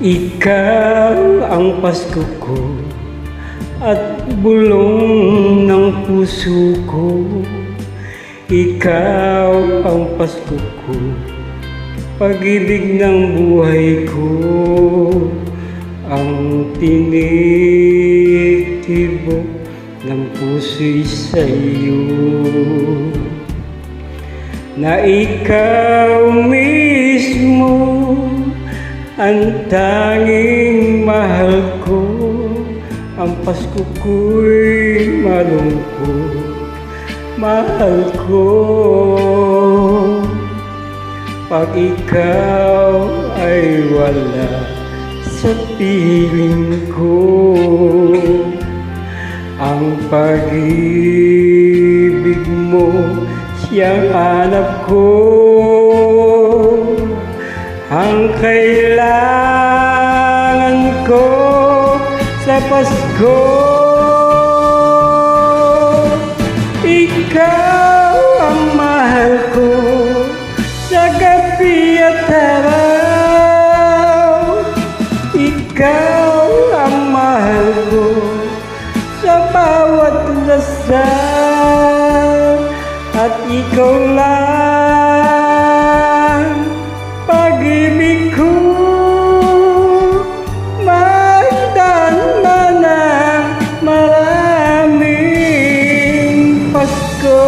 Ikaw ang Pasko ko at bulong ng puso ko. Ikaw ang Pasko ko, pag-ibig ng buhay ko. Ang tinitibok ng puso'y sa'yo, na ikaw mismo ang tanging mahal ko. Ang Pasko ko'y malungkot, mahal ko. Pag ikaw ay wala sa piling ko, ang pag-ibig mo siyang hanap ko. Ang kailangan ko sa Pasko, ikaw ang mahal ko sa gabi at araw. Ikaw ang mahal ko sa bawat dasal, at ikaw lang pag-ibig ko. Magdarma ng maraming Pasko.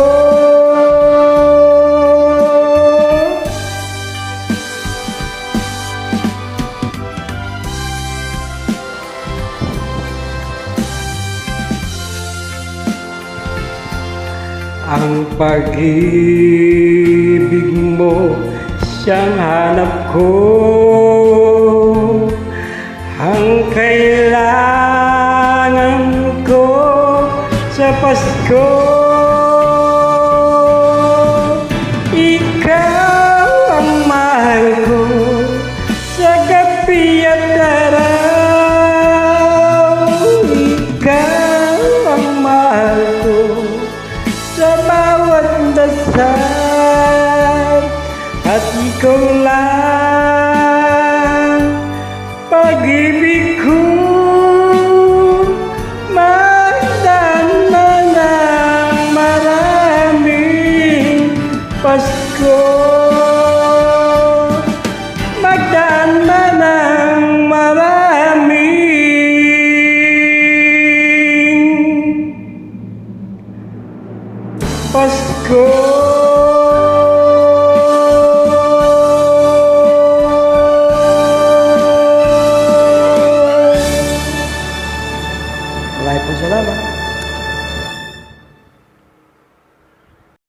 Ang pag-ibig mo siyang hanap ko. Ang kailangan ko sa Pasko, ikaw ang mahal ko sa gabi at araw. Ikaw ang mahal ko sa bawat dasal, at ikaw lang pag-ibig ko. Magdarma ng maraming Pasko, magdarma ng maraming Pasko. Maraming salamat.